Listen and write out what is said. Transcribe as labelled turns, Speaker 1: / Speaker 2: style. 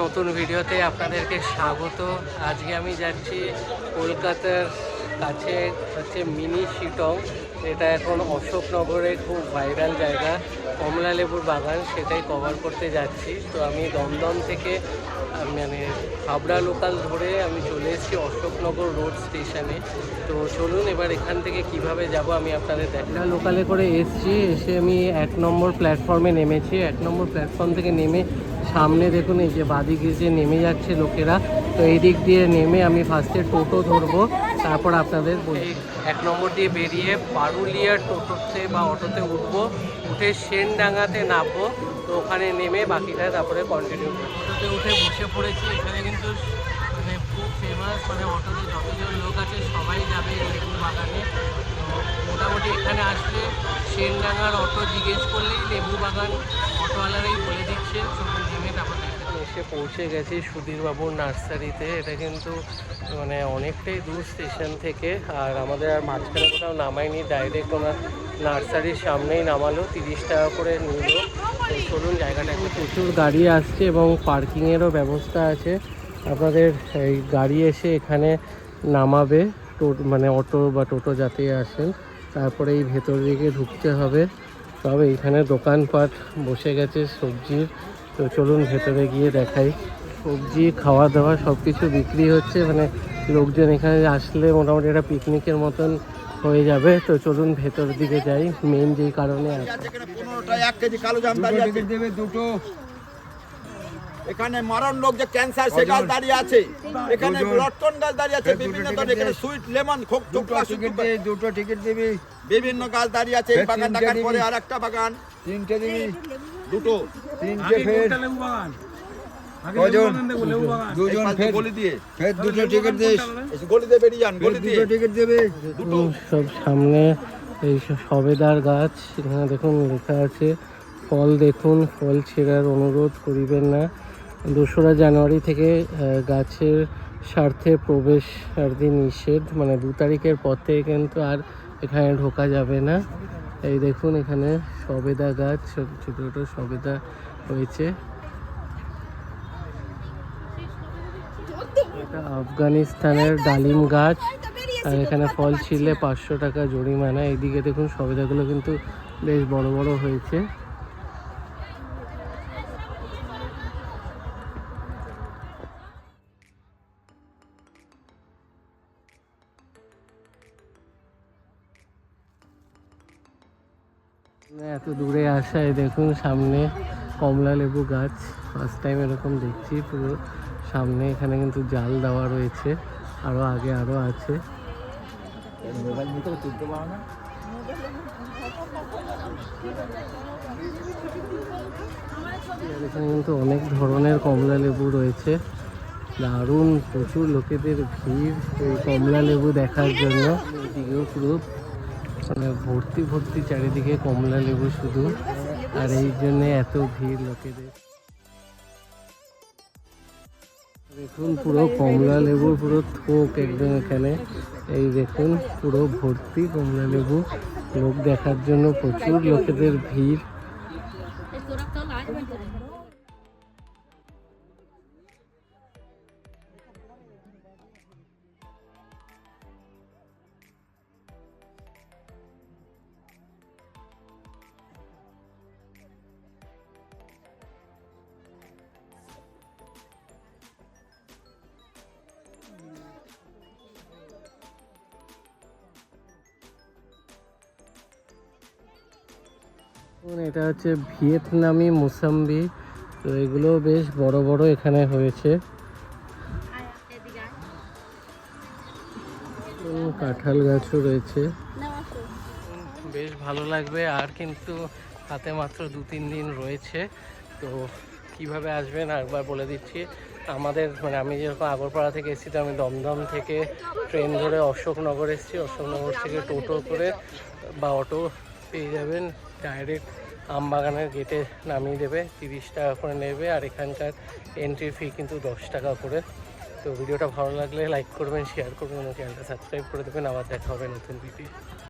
Speaker 1: নতুন ভিডিওতে আপনাদেরকে স্বাগত। আজকে আমি যাচ্ছি কলকাতার কাছে হচ্ছে মিনি শিটং, এটা এখন অশোকনগরে খুব ভাইরাল জায়গা, কমলা লেবুর বাগান, সেটাই কভার করতে যাচ্ছি। তো আমি দমদম থেকে মানে হাবড়া লোকাল ধরে আমি চলে এসেছি অশোকনগর রোড স্টেশনে। তো চলুন এবার এখান থেকে কিভাবে যাব আমি আপনাদের দেখা। লোকালে করে এসছি, এসে আমি 1 নম্বর প্ল্যাটফর্মে নেমেছি। 1 নম্বর প্ল্যাটফর্ম থেকে নেমে সামনে দেখুন এই যে বাদিকে যে নেমে যাচ্ছে লোকেরা, তো এই দিক দিয়ে নেমে আমি ফার্স্টে টোটো ধরবো, তারপর আপনাদের বলি। 1 নম্বর দিয়ে বেরিয়ে পারুলিয়ার টোটোতে বা অটোতে উঠবো, উঠে সেনডাঙ্গাতে নামবো, তো ওখানে নেমে বাকিটা তারপরে কন্টিনিউ করবো। অটোতে উঠে বসে পড়েছি, এখানে কিন্তু মানে খুব ফেমাস, মানে অটোতে যতজন লোক আছে সবাই যাবে লেবু বাগানে। তো মোটামুটি এখানে আসলে সেনডাঙ্গার অটো জিজ্ঞেস করলেই লেবু বাগান অটোওয়ালারাই বলে দিচ্ছে। নেমে তারপর এসে পৌঁছে গেছি সুধীরবাবুর নার্সারিতে। এটা কিন্তু মানে অনেকটাই দূর স্টেশন থেকে, আর আমাদের আর মাঝখানে কোথাও নামায়নি, ডাইরেক্ট ওনার নার্সারির সামনেই নামালো, 30 টাকা করে নিল। চলুন, জায়গাটা প্রচুর গাড়ি আসছে এবং পার্কিংয়েরও ব্যবস্থা আছে। আপনাদের এই গাড়ি এসে এখানে নামাবে, মানে অটো বা টোটো যাতে আসেন, তারপরে এই ভেতর দিকে ঢুকতে হবে। তবে এইখানে দোকানপাট বসে গেছে সবজির, তো চলুন ভেতরে গিয়ে দেখাই। সবজি, খাওয়া দাওয়া সব কিছু বিক্রি হচ্ছে, মানে লোকজন এখানে আসলে মোটামুটি একটা পিকনিকের মতন হয়ে যাবে। তো চলুন ভেতর দিকে যাই, মেন যেই কারণে
Speaker 2: দুটো এখানে মারণ রোগ যে ক্যান্সার সে গাছ দাঁড়িয়ে আছে, এখানে রটন গাছ দাঁড়িয়ে আছে, বিভিন্ন ধরনের এখানে সুইট লেমন খোক চোকলা দুটো টিকিট দিবি, বিভিন্ন গাছ দাঁড়িয়ে আছে। এই বাগান দেখার পরে আর একটা বাগান, 3টে দিবি, দুটো 3টে ফের কজন দুজন ফের গলি দিয়ে ফের দুটো টিকিট দিস, গলি দিয়ে বেরিয়ে যান, গলি দিয়ে টিকিট দেবে দুটো।
Speaker 1: সব সামনে এই সবেদার গাছ, এখানে দেখুন লেখা আছে ফল দেখুন, ফল ছেঁড়ার অনুরোধ করিবেন না। 2রা জানুয়ারি থেকে গাছের স্বার্থে প্রবেশ আর দিন নিষেধ, মানে 2 তারিখের পর থেকে কিন্তু আর এখানে ঢোকা যাবে না। এই দেখুন এখানে সবেদা গাছ, ছোটো ছোটো সবেদা হয়েছে। এটা আফগানিস্তানের ডালিম গাছ, আর এখানে ফল ছিঁড়লে 500 টাকা জরিমানা। এইদিকে দেখুন সবেদাগুলো কিন্তু বেশ বড় বড় হয়েছে। এত দূরে আসায় দেখুন সামনে কমলা লেবু গাছ, ফার্স্ট টাইম এরকম দেখছি। পুরো সামনে এখানে কিন্তু জাল দেওয়া রয়েছে, আরো আগে আরো আছে। এখানে কিন্তু অনেক ধরনের কমলা লেবু রয়েছে, দারুণ, প্রচুর লোকেদের ভিড় এই কমলা লেবু দেখার জন্য। এদিকেও পুরো মানে ভর্তি ভর্তি চারিদিকে কমলা লেবু শুধু, আর এই জন্য এত ভিড় লোকেদের। দেখুন পুরো কমলা লেবুর পুরো থোক একদম এখানে, এই দেখুন পুরো ভর্তি কমলা লেবু, লোক দেখার জন্য প্রচুর লোকেদের ভিড়। এটা হচ্ছে ভিয়েতনামি মুসাম্বি, তো এগুলো বেশ বড় বড় এখানে হয়েছে। কাঁঠাল গাছও রয়েছে, বেশ ভালো লাগবে। আর কিন্তু হাতে মাত্র 2-3 দিন রয়েছে, তো কিভাবে আসবেন একবার বলে দিচ্ছি। আমাদের মানে আমি যেরকম আগরপাড়া থেকে এসেছি, তো আমি দমদম থেকে ট্রেন ধরে অশোকনগর এসেছি, অশোকনগর থেকে টোটো করে বা অটো পেয়ে যাবেন, ডাইরেক্ট আমবাগানের গেটে নামিয়ে দেবে, 30 টাকা করে নেবে, আর এখানকার এন্ট্রি ফি কিন্তু 10 টাকা করে। তো ভিডিওটা ভালো লাগলে লাইক করবেন, শেয়ার করবেন, চ্যানেলটা সাবস্ক্রাইব করে দেবেন। আবার দেখা হবে নতুন ভিডিও।